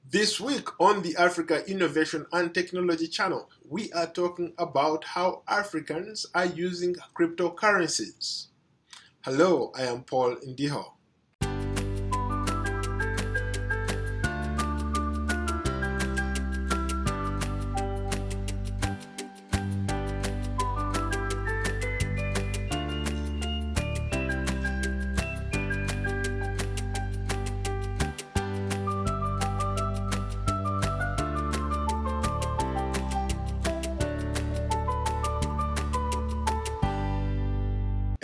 This week on the Africa Innovation and Technology channel, we are talking about how Africans are using cryptocurrencies. Hello, I am Paul Ndiho.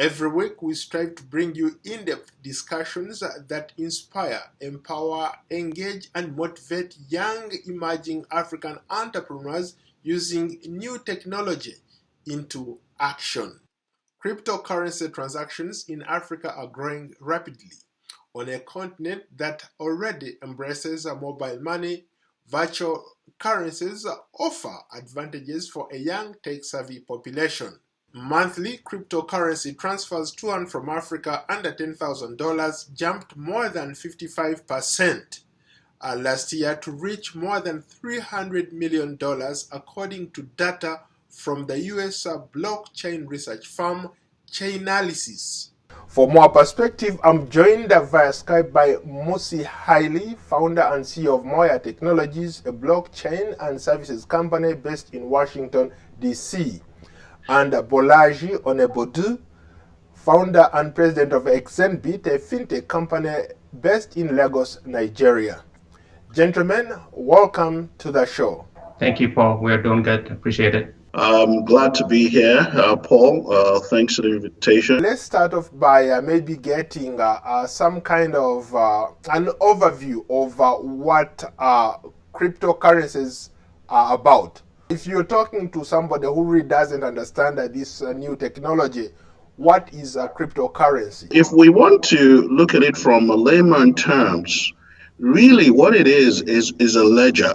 Every week, we strive to bring you in-depth discussions that inspire, empower, engage, and motivate young emerging African entrepreneurs using new technology into action. Cryptocurrency transactions in Africa are growing rapidly on a continent that already embraces mobile money. Virtual currencies offer advantages for a young tech-savvy population. Monthly cryptocurrency transfers to and from Africa under $10,000 jumped more than 55% last year to reach more than $300 million according to data from the US blockchain research firm Chainalysis. For more perspective, I'm joined via Skype by Musi Haile, founder and CEO of Moya Technologies, a blockchain and services company based in Washington, D.C., and Bolaji Onebodu, founder and president of Exenbit, a fintech company based in Lagos, Nigeria. Gentlemen, welcome to the show. Thank you, Paul. We're doing good. Appreciate it. I'm glad to be here, Paul. Thanks for the invitation. Let's start off by maybe getting some kind of an overview of what cryptocurrencies are about. If you're talking to somebody who really doesn't understand this new technology, what is a cryptocurrency? If we want to look at it from a layman terms, really what it is a ledger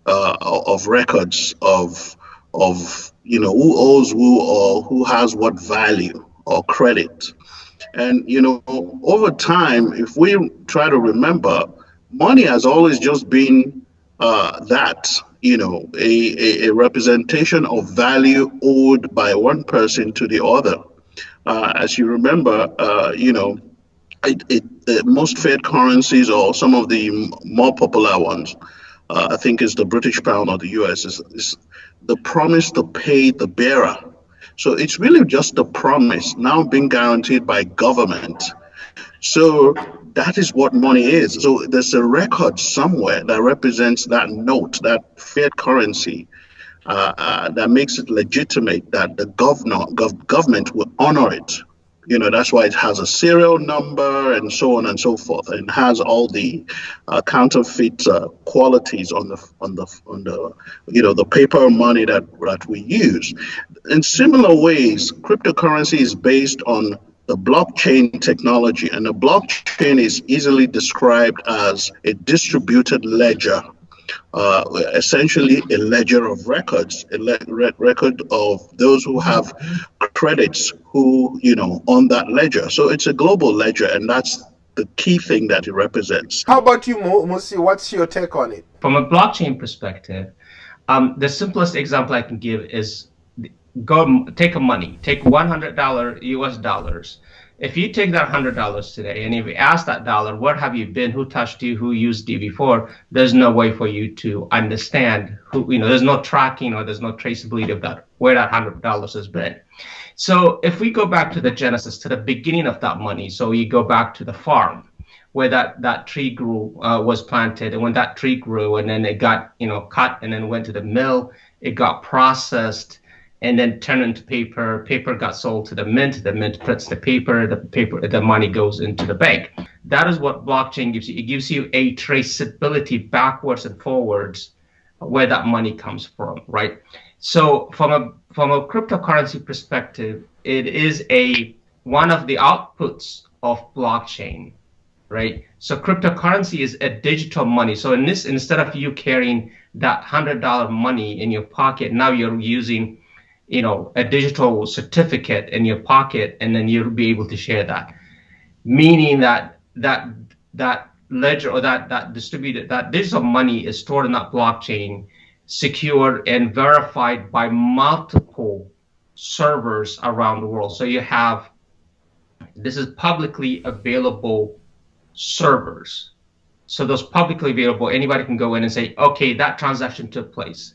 of records of who owes who or who has what value or credit. And over time, if we try to remember, money has always just been a representation of value owed by one person to the other. As you remember, most fiat currencies, or some of the more popular ones, I think is the British pound or the US, is the promise to pay the bearer. So it's really just a promise now being guaranteed by government. So that is what money is. So there's a record somewhere that represents that note, that fiat currency, that makes it legitimate that the government will honor it. That's why it has a serial number and so on and so forth, and has all the counterfeit qualities on the paper money that we use. In similar ways, cryptocurrency is based on the blockchain technology, and the blockchain is easily described as a distributed ledger, essentially a ledger of records, a record of those who have credits who, on that ledger. So it's a global ledger, and that's the key thing that it represents. How about you, Musi? What's your take on it? From a blockchain perspective, the simplest example I can give is take $100 US dollars. If you take that $100 today and if you ask that dollar, where have you been, who touched you, who used you before, there's no way for you to understand there's no tracking or there's no traceability of that, where that $100 has been. So if we go back to the genesis, to the beginning of that money, so you go back to the farm where that tree grew, was planted, and when that tree grew and then it got cut and then went to the mill, it got processed and then turned into paper. Paper got sold to the mint prints the paper, the money goes into the bank. That is what blockchain gives you. It gives you a traceability backwards and forwards where that money comes from, right? So from a cryptocurrency perspective, it is one of the outputs of blockchain, right? So cryptocurrency is a digital money. So instead of you carrying that $100 money in your pocket, now you're using a digital certificate in your pocket, and then you'll be able to share that. Meaning that ledger or that distributed, that digital money is stored in that blockchain, secured and verified by multiple servers around the world. So you have, this is publicly available servers. So those publicly available, anybody can go in and say, okay, that transaction took place.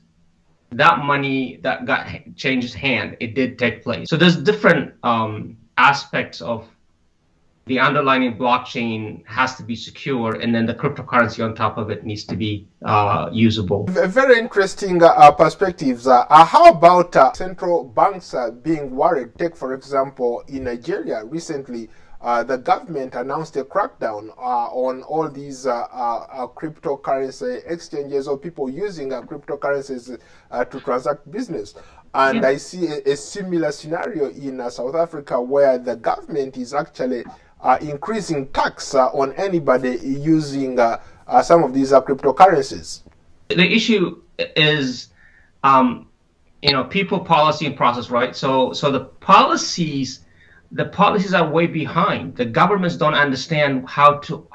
That money that got changed hand, it did take place. So there's different aspects of the underlying blockchain has to be secure, and then the cryptocurrency on top of it needs to be usable. Very interesting perspectives. How about central banks being worried? Take, for example, in Nigeria recently, the government announced a crackdown on all these cryptocurrency exchanges or people using cryptocurrencies to transact business. And I see a similar scenario in South Africa, where the government is actually increasing tax on anybody using some of these cryptocurrencies. The issue is, people, policy, and process, right? So the policies are way behind. The governments don't understand how to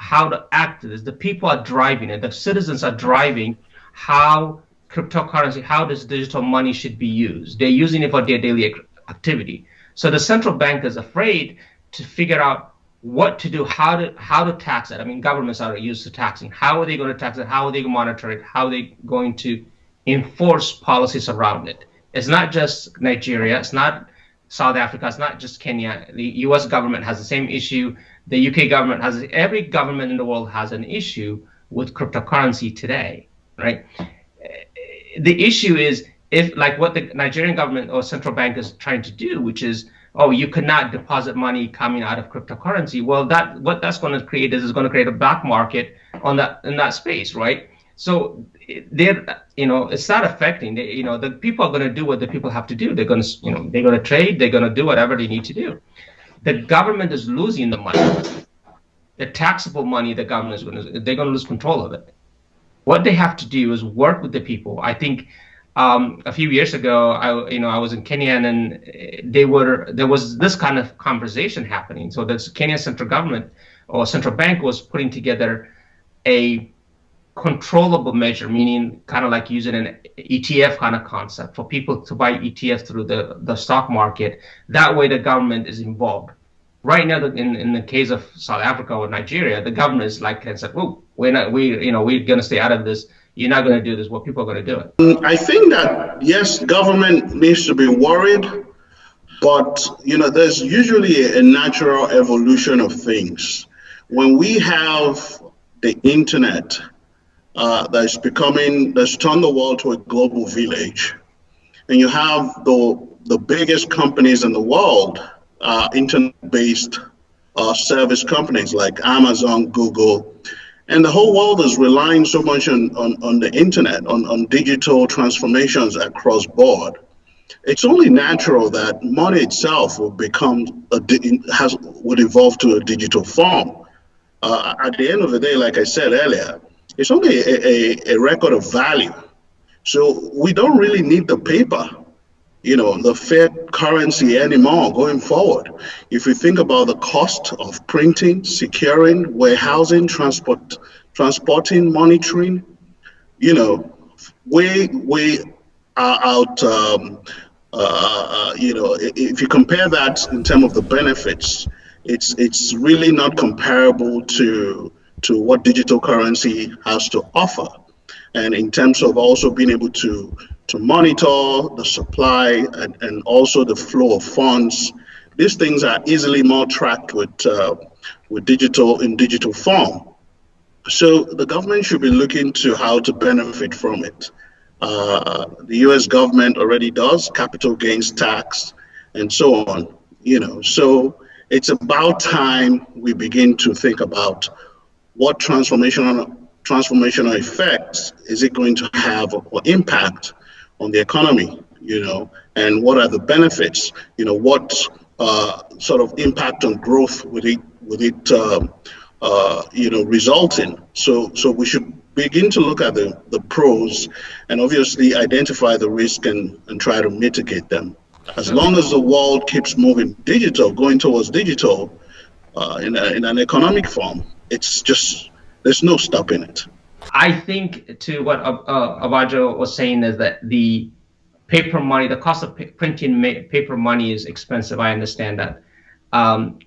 act to this. The people are driving it. The citizens are driving how cryptocurrency, how this digital money should be used. They're using it for their daily activity. So the central bank is afraid to figure out what to do, how to tax it. I mean, governments are used to taxing. How are they going to tax it? How are they going to monitor it? How are they going to enforce policies around it? It's not just Nigeria. It's not South Africa. It's not just Kenya. The U.S. government has the same issue. The U.K. government has, every government in the world has an issue with cryptocurrency today, right? The issue is, if, like what the Nigerian government or central bank is trying to do, which is, oh, you cannot deposit money coming out of cryptocurrency. Well, what that's going to create is going to create a black market in that space, right? So it's not affecting. The people are going to do what the people have to do. They're going to trade. They're going to do whatever they need to do. The government is losing the money, the taxable money. The government they're going to lose control of it. What they have to do is work with the people. I think. A few years ago, I was in Kenya, and there was this kind of conversation happening. So the Kenya central government or central bank was putting together a controllable measure, meaning kind of like using an ETF kind of concept for people to buy ETFs through the stock market. That way, the government is involved. Right now, in the case of South Africa or Nigeria, the government is like and said, "Oh, we're going to stay out of this. You're not going to do this." Well, people are going to do it. I think that, yes, government needs to be worried, but there's usually a natural evolution of things. When we have the internet that's turned the world to a global village, and you have the biggest companies in the world, internet-based service companies like Amazon, Google. And the whole world is relying so much on the internet, on digital transformations across board. It's only natural that money itself will would evolve to a digital form. At the end of the day, like I said earlier, it's only a record of value. So we don't really need the paper, the fiat currency anymore going forward. If we think about the cost of printing, securing, warehousing, transporting, monitoring, way out. If you compare that in terms of the benefits, it's really not comparable to what digital currency has to offer. And in terms of also being able to monitor the supply and also the flow of funds, these things are easily more tracked with digital form. So the government should be looking to how to benefit from it. The U.S. government already does capital gains tax and so on. So it's about time we begin to think about what transformational effects is it going to have or impact on the economy, and what are the benefits, what sort of impact on growth would it result in. So we should begin to look at the pros and obviously identify the risk and try to mitigate them. As long as the world keeps moving digital, going towards digital in an economic form, There's no stopping it. I think to what Abajo was saying is that the paper money, the cost of printing paper money is expensive. I understand that. Um,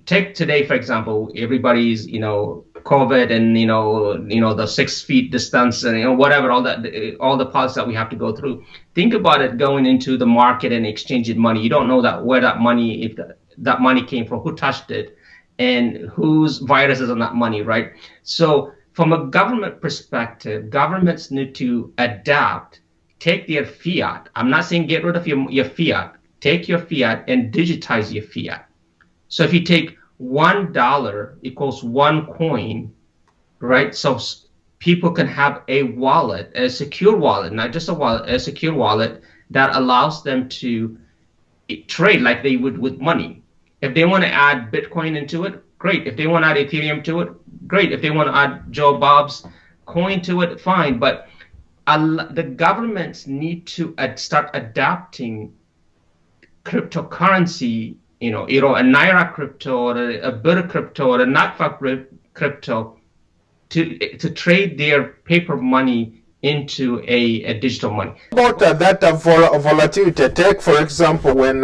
Take today, for example, everybody's, COVID and, the 6 feet distance and, whatever, all the policies that we have to go through. Think about it going into the market and exchanging money. You don't know where that money, if that money came from, who touched it, and whose virus is on that money, right? So from a government perspective, governments need to adapt, take their fiat. I'm not saying get rid of your fiat. Take your fiat and digitize your fiat. So if you take $1 equals one coin, right? So people can have a wallet, a secure wallet, not just a wallet, a secure wallet that allows them to trade like they would with money. If they want to add Bitcoin into it, great. If they want to add Ethereum to it, great. If they want to add Joe Bob's coin to it, fine. But the governments need to start adapting cryptocurrency, a Naira crypto or a Birr crypto or a NatFa crypto to trade their paper money into a digital money. About that volatility, take for example when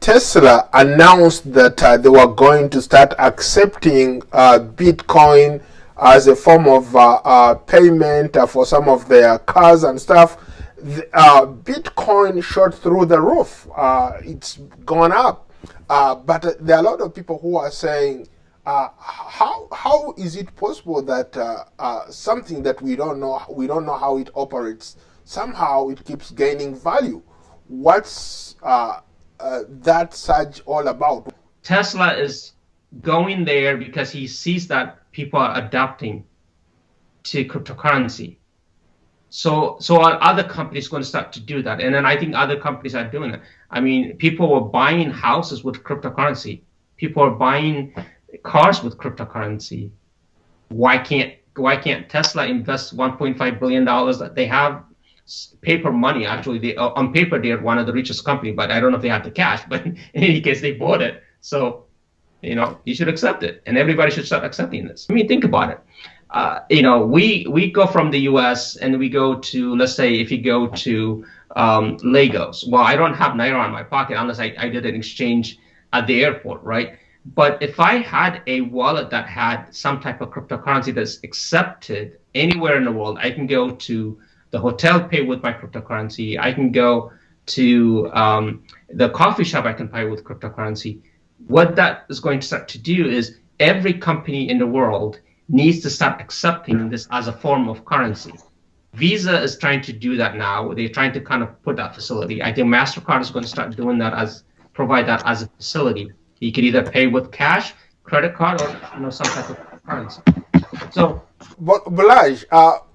Tesla announced that they were going to start accepting Bitcoin as a form of payment for some of their cars and stuff. Bitcoin shot through the roof. It's gone up, but there are a lot of people who are saying, how is it possible that something that we don't know how it operates, somehow it keeps gaining value? What's that surge all about? Tesla is going there because he sees that people are adapting to cryptocurrency. So are other companies going to start to do that? And then I think other companies are doing it. I mean, people were buying houses with cryptocurrency. People are buying cars with cryptocurrency. Why can't Tesla invest $1.5 billion that they have paper money? Actually, on paper they're one of the richest company, but I don't know if they have the cash. But in any case, they bought it. So you should accept it, and everybody should start accepting this. I mean, think about it. We go from the U.S. and we go to, let's say, if you go to Lagos. Well, I don't have Naira in my pocket unless I did an exchange at the airport, right? But if I had a wallet that had some type of cryptocurrency that's accepted anywhere in the world, I can go to the hotel, pay with my cryptocurrency. I can go to the coffee shop, I can pay with cryptocurrency. What that is going to start to do is every company in the world needs to start accepting this as a form of currency. Visa is trying to do that now. They're trying to kind of put that facility. I think MasterCard is going to start doing that, provide that as a facility. You could either pay with cash, credit card, or some type of currency. So, Balaj,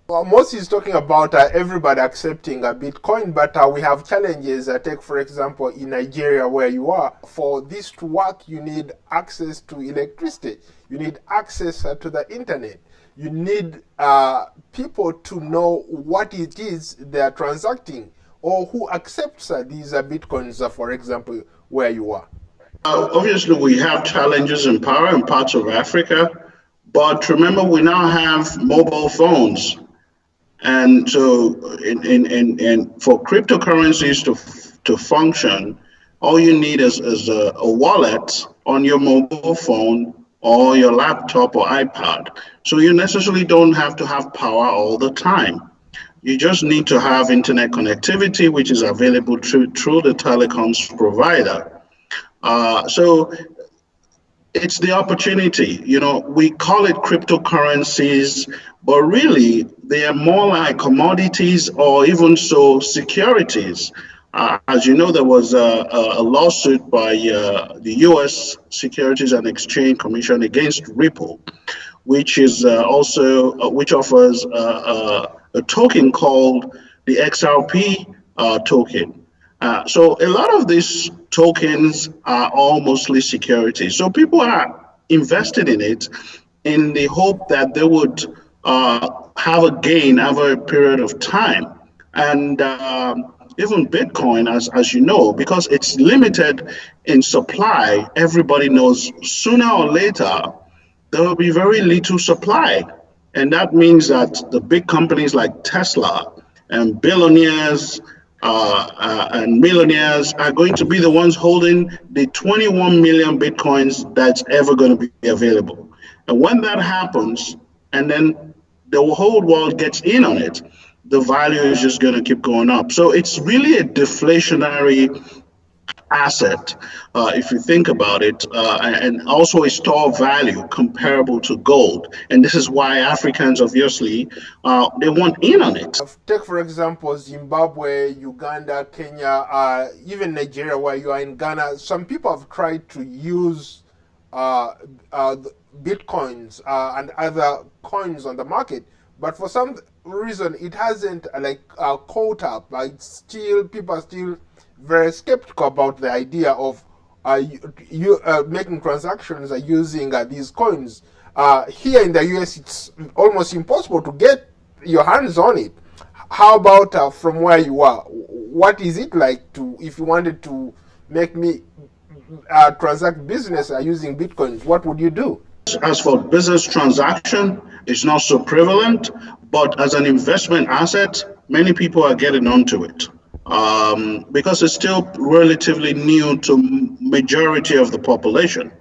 Moses is talking about everybody accepting a Bitcoin, but we have challenges. Take, for example, in Nigeria, where you are. For this to work, you need access to electricity. You need access to the internet. You need people to know what it is they are transacting, or who accepts these Bitcoins, for example, where you are. Obviously, we have challenges in power in parts of Africa, but remember, we now have mobile phones. And so for cryptocurrencies to function, all you need is a wallet on your mobile phone or your laptop or iPad. So you necessarily don't have to have power all the time. You just need to have internet connectivity, which is available through the telecoms provider. So it's the opportunity. We call it cryptocurrencies, but really they are more like commodities or even so securities. As you know, there was a lawsuit by the U.S. Securities and Exchange Commission against Ripple, which is which offers a token called the XRP token. So a lot of these tokens are all mostly securities. So people are invested in it in the hope that they would have a gain over a period of time. And even Bitcoin, as you know, because it's limited in supply, everybody knows sooner or later there will be very little supply. And that means that the big companies like Tesla and billionaires and millionaires are going to be the ones holding the 21 million Bitcoins that's ever going to be available. And when that happens, and then the whole world gets in on it, the value is just going to keep going up. So it's really a deflationary asset, if you think about it, and also a store of value comparable to gold. And this is why Africans, obviously, they want in on it. Take, for example, Zimbabwe, Uganda, Kenya, even Nigeria, where you are in Ghana. Some people have tried to use bitcoins and other coins on the market, but for some reason it hasn't caught up. It's still, people are still very skeptical about the idea of you making transactions using these coins. Here in the US, it's almost impossible to get your hands on it. How about from where you are? What is it like to, if you wanted to make me transact business using bitcoins? What would you do? As for business transaction, it's not so prevalent, but as an investment asset, many people are getting onto it because it's still relatively new to majority of the population.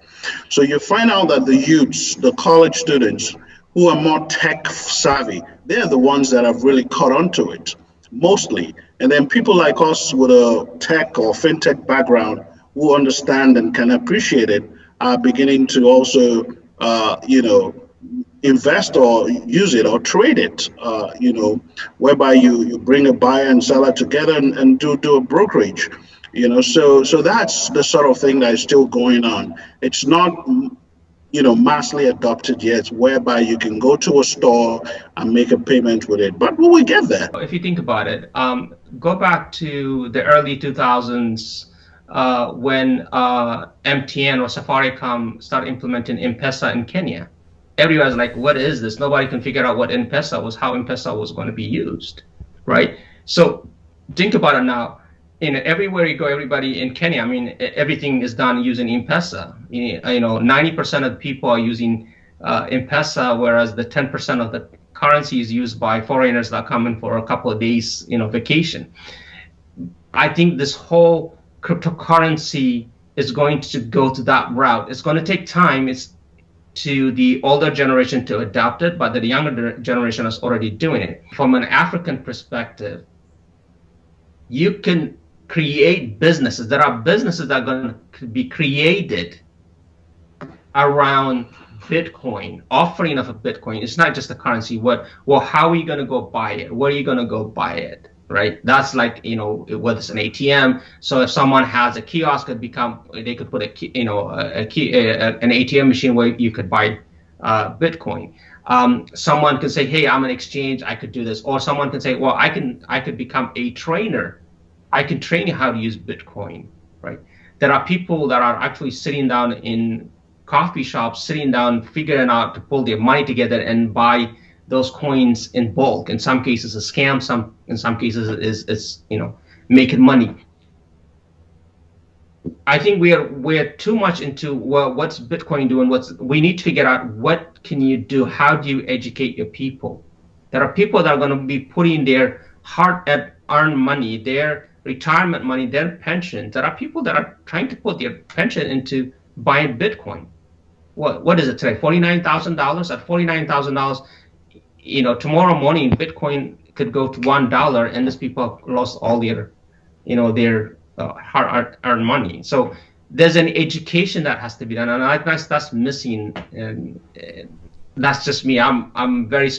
So you find out that the youths, the college students who are more tech savvy, they're the ones that have really caught onto it mostly. And then people like us with a tech or fintech background who understand and can appreciate it are beginning to also, invest or use it or trade it, whereby you bring a buyer and seller together and do a brokerage, so that's the sort of thing that is still going on. It's not, massively adopted yet, whereby you can go to a store and make a payment with it, but we will get there. If you think about it, go back to the early 2000s when MTN or Safaricom started implementing M-Pesa in Kenya. Everyone's like, what is this? Nobody can figure out what M-Pesa was, how M-Pesa was going to be used, right? So think about it now. Everywhere you go, everybody in Kenya, everything is done using M-Pesa. 90% of the people are using M-Pesa, whereas the 10% of the currency is used by foreigners that come in for a couple of days, vacation. I think this whole cryptocurrency is going to go to that route. It's going to take time. It's to the older generation to adopt it, but the younger generation is already doing it. From an African perspective, you can create businesses. There are businesses that are going to be created around Bitcoin, offering of a Bitcoin. It's not just a currency. How are you going to go buy it? Where are you going to go buy it? Right? That's like, whether it's an ATM. So if someone has a kiosk, they could put an ATM machine where you could buy Bitcoin. Someone could say, hey, I'm an exchange, I could do this. Or someone can say, well, I could become a trainer. I can train you how to use Bitcoin, right? There are people that are actually sitting down in coffee shops, sitting down, figuring out to pull their money together and buy those coins in bulk. In some cases, a scam. In some cases, is making money. I think we're too much into, well, what's Bitcoin doing? We need to figure out, what can you do? How do you educate your people? There are people that are going to be putting their hard-earned money, their retirement money, their pension. There are people that are trying to put their pension into buying Bitcoin. What is it today? $49,000. At $49,000. Tomorrow morning, Bitcoin could go to $1, and these people have lost all their hard-earned money. So there's an education that has to be done, and I guess that's missing. And that's just me. I'm very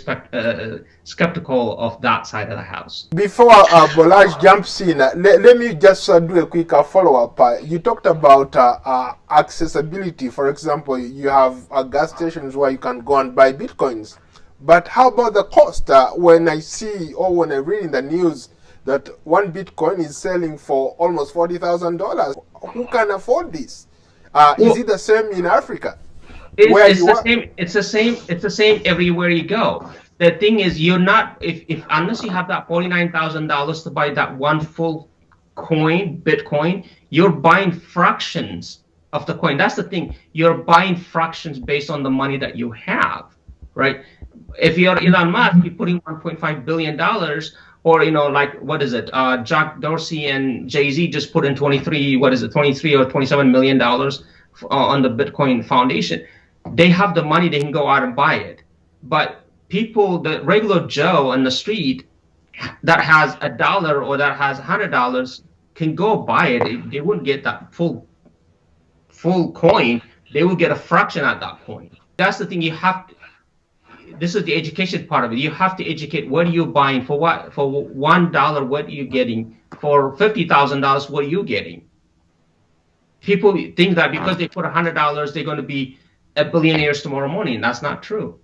skeptical of that side of the house. Before Bolaj jumps in, let me just do a quick follow-up. You talked about accessibility. For example, you have gas stations where you can go and buy Bitcoins. But how about the cost? When I see, or when I read in the news that one Bitcoin is selling for almost $40,000, who can afford this? Is it the same in Africa? It's the same everywhere you go. The thing is, you're not, if unless you have that $49,000 to buy that one full coin, Bitcoin, you're buying fractions of the coin. That's the thing. You're buying fractions based on the money that you have, right? If you're Elon Musk, you're putting $1.5 billion, or like what is it? Jack Dorsey and Jay-Z just put in 23 or 27 million dollars on the Bitcoin Foundation. They have the money; they can go out and buy it. But people, the regular Joe on the street that has $1 or that has $100 can go buy it. They wouldn't get that full coin. They will get a fraction at that point. That's the thing. This is the education part of it. You have to educate. What are you buying for? What? For $1, what are you getting? For $50,000, what are you getting? People think that because they put $100, they're going to be a billionaires tomorrow morning. That's not true.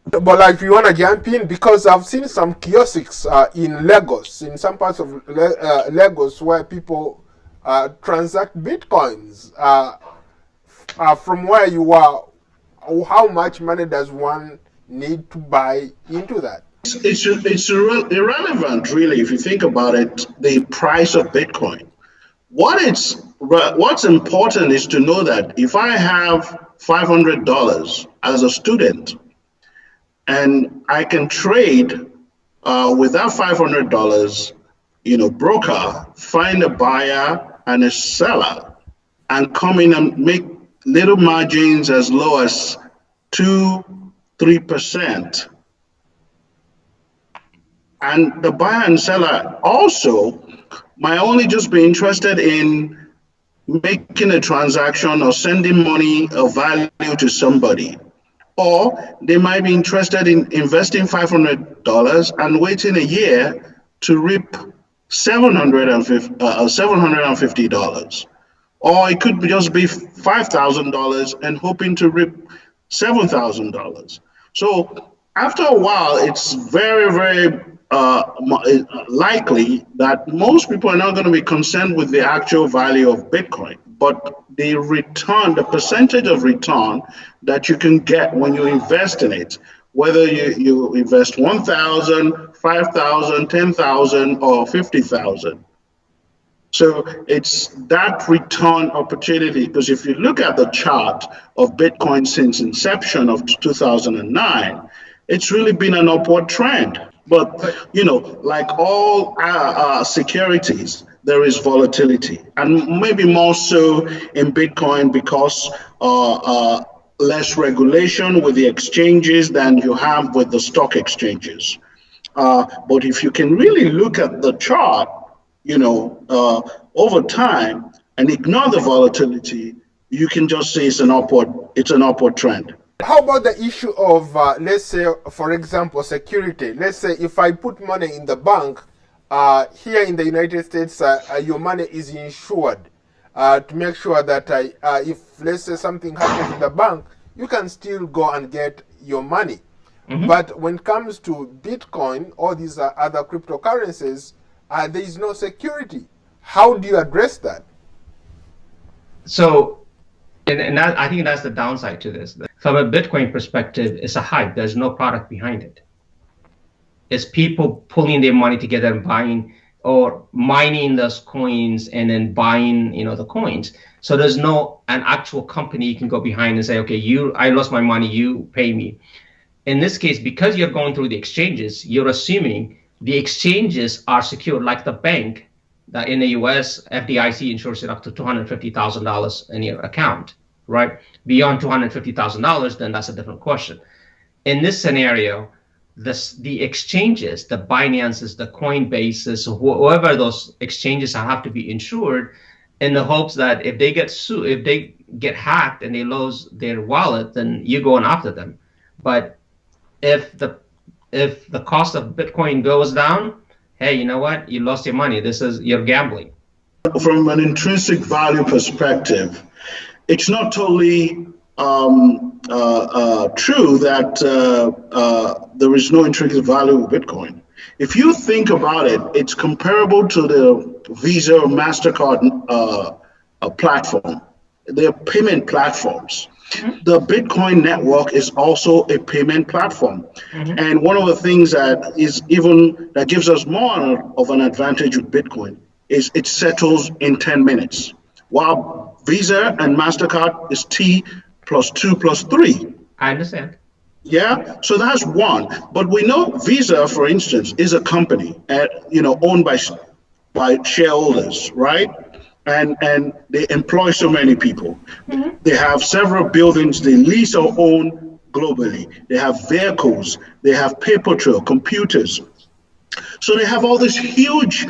But like, you want to jump in, because I've seen some kiosks in Lagos, in some parts of Lagos, where people transact bitcoins. From where you are, how much money does one need to buy into that? It's irrelevant, really, if you think about it, the price of Bitcoin. What's important is to know that if I have $500 as a student, and I can trade with that $500, broker, find a buyer and a seller, and come in and make little margins as low as 2-3%. And the buyer and seller also might only just be interested in making a transaction or sending money of value to somebody. Or they might be interested in investing $500 and waiting a year to reap $750. Or it could just be $5,000 and hoping to reap $7,000. So after a while, it's very, very likely that most people are not going to be concerned with the actual value of Bitcoin, but the return, the percentage of return that you can get when you invest in it, whether you invest 1,000, 5,000, 10,000, or 50,000. So it's that return opportunity, because if you look at the chart of Bitcoin since inception of 2009, it's really been an upward trend. But, like all securities, there is volatility, and maybe more so in Bitcoin because less regulation with the exchanges than you have with the stock exchanges. But if you can really look at the chart, over time and ignore the volatility, you can just say it's an upward trend. How about the issue of, let's say, for example, security? Let's say if I put money in the bank, here in the United States, your money is insured to make sure that if, let's say, something happens in the bank, you can still go and get your money. Mm-hmm. But when it comes to Bitcoin or these other cryptocurrencies, there is no security. How do you address that? So, and that, I think that's the downside to this. From a Bitcoin perspective, it's a hype. There's no product behind it. It's people pulling their money together and buying or mining those coins and then buying, the coins. So there's no an actual company you can go behind and say, okay, I lost my money, you pay me. In this case, because you're going through the exchanges, you're assuming the exchanges are secure, like the bank. That in the US, FDIC insures it up to $250,000 in your account, right? Beyond $250,000, then that's a different question. In this scenario, the exchanges, the Binances, the Coinbases, whoever those exchanges have to be insured, in the hopes that if they get sued, if they get hacked and they lose their wallet, then you're going after them. But if the cost of Bitcoin goes down, hey, you know what? You lost your money. You're gambling. From an intrinsic value perspective, it's not totally true that there is no intrinsic value of Bitcoin. If you think about it, it's comparable to the Visa or MasterCard platform. They're payment platforms. Mm-hmm. The Bitcoin network is also a payment platform. Mm-hmm. And one of the things that gives us more of an advantage with Bitcoin is it settles in 10 minutes, while Visa and MasterCard is T+2+3. I understand. Yeah, so that's one. But we know Visa, for instance, is a company, owned by shareholders, right? And they employ so many people. They have several buildings they lease or own globally. They have vehicles. They have paper trail, computers. So they have all this huge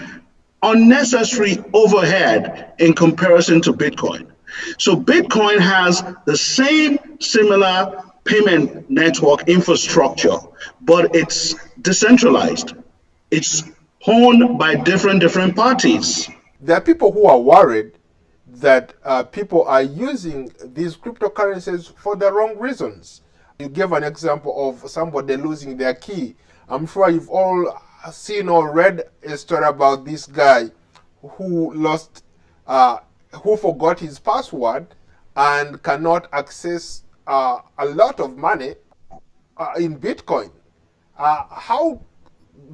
unnecessary overhead in comparison to Bitcoin. So Bitcoin has the same similar payment network infrastructure, but it's decentralized. It's owned by different parties. There are people who are worried that people are using these cryptocurrencies for the wrong reasons. You gave an example of somebody losing their key. I'm sure you've all seen or read a story about this guy who lost, who forgot his password and cannot access a lot of money in Bitcoin. How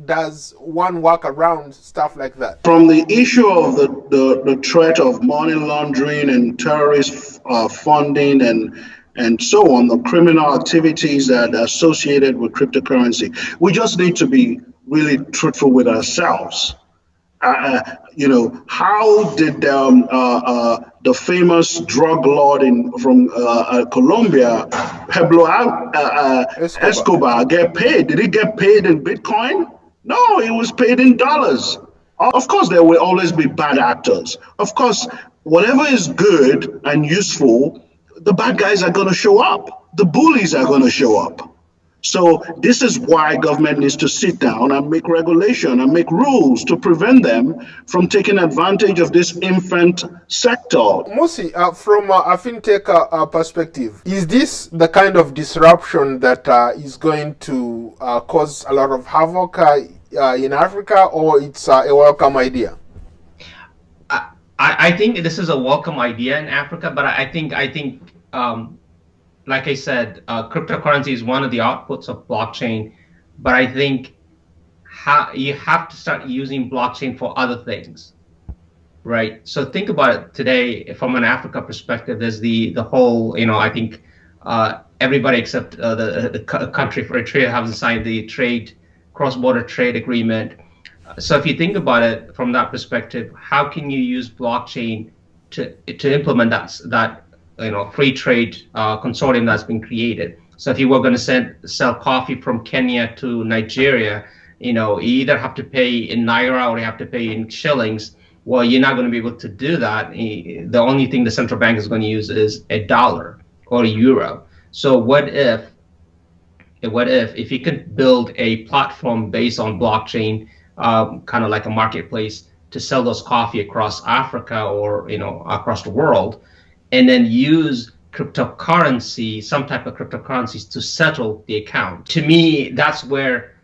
does one work around stuff like that? From the issue of the threat of money laundering and terrorist funding and so on, the criminal activities that are associated with cryptocurrency, we just need to be really truthful with ourselves. How did the famous drug lord from Colombia, Pablo Escobar. Escobar, get paid? Did he get paid in Bitcoin? No, he was paid in dollars. Of course, there will always be bad actors. Of course, whatever is good and useful, the bad guys are going to show up. The bullies are going to show up. So this is why government needs to sit down and make regulation and make rules to prevent them from taking advantage of this infant sector. Musi, from a fintech perspective, is this the kind of disruption that is going to cause a lot of havoc in Africa, or it's a welcome idea? I think this is a welcome idea in Africa, but I think like I said, cryptocurrency is one of the outputs of blockchain, but I think you have to start using blockchain for other things, right? So think about it today from an Africa perspective. There's the whole, I think everybody except the country for Eritrea has signed the cross-border trade agreement. So if you think about it from that perspective, how can you use blockchain to implement that free trade consortium that's been created? So if you were going to sell coffee from Kenya to Nigeria, you either have to pay in naira or you have to pay in shillings. Well, you're not going to be able to do that. The only thing the central bank is going to use is a dollar or a euro. So what if you could build a platform based on blockchain, kind of like a marketplace, to sell those coffee across Africa or across the world, and then use cryptocurrency, some type of cryptocurrencies to settle the account. To me, that's where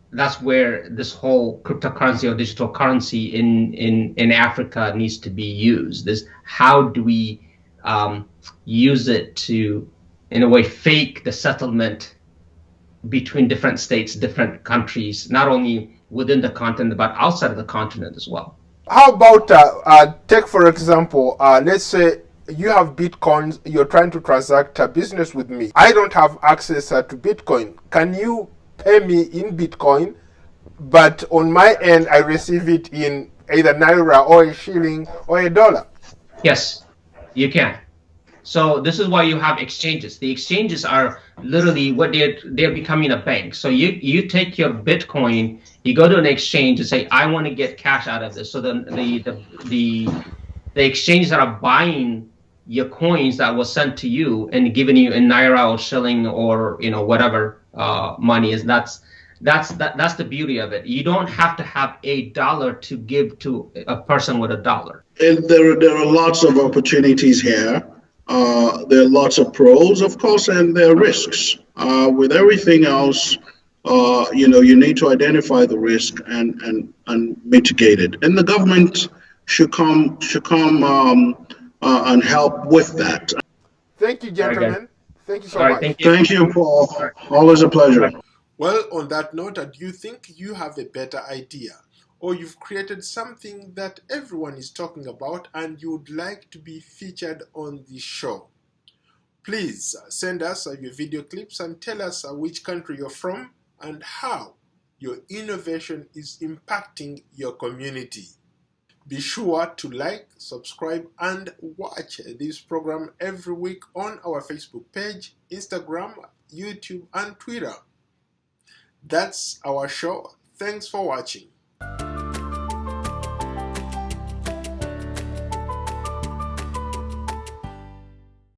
this whole cryptocurrency or digital currency in Africa needs to be used. Is how do we use it to, in a way, fake the settlement between different states, different countries, not only within the continent but outside of the continent as well. How about take for example, let's say you have Bitcoins, you're trying to transact a business with me. I don't have access to Bitcoin. Can you pay me in Bitcoin, but on my end I receive it in either naira or a shilling or a dollar? Yes, you can. So this is why you have exchanges. The exchanges are literally what they're becoming a bank. So you take your Bitcoin, you go to an exchange and say, I want to get cash out of this. So then the exchanges that are buying your coins that was sent to you and giving you in naira or shilling or whatever money is. That's the beauty of it. You don't have to have a dollar to give to a person with a dollar. And there are lots of opportunities here. There are lots of pros, of course, and there are risks. With everything else, you need to identify the risk and mitigate it. And the government should come and help with that. Thank you, gentlemen. Thank you so All right, much. thank you. Thank you, Paul. Always a pleasure. Well, on that note, do you think you have a better idea, or you've created something that everyone is talking about and you'd like to be featured on the show? Please send us your video clips and tell us which country you're from and how your innovation is impacting your community. Be sure to like, subscribe, and watch this program every week on our Facebook page, Instagram, YouTube, and Twitter. That's our show. Thanks for watching.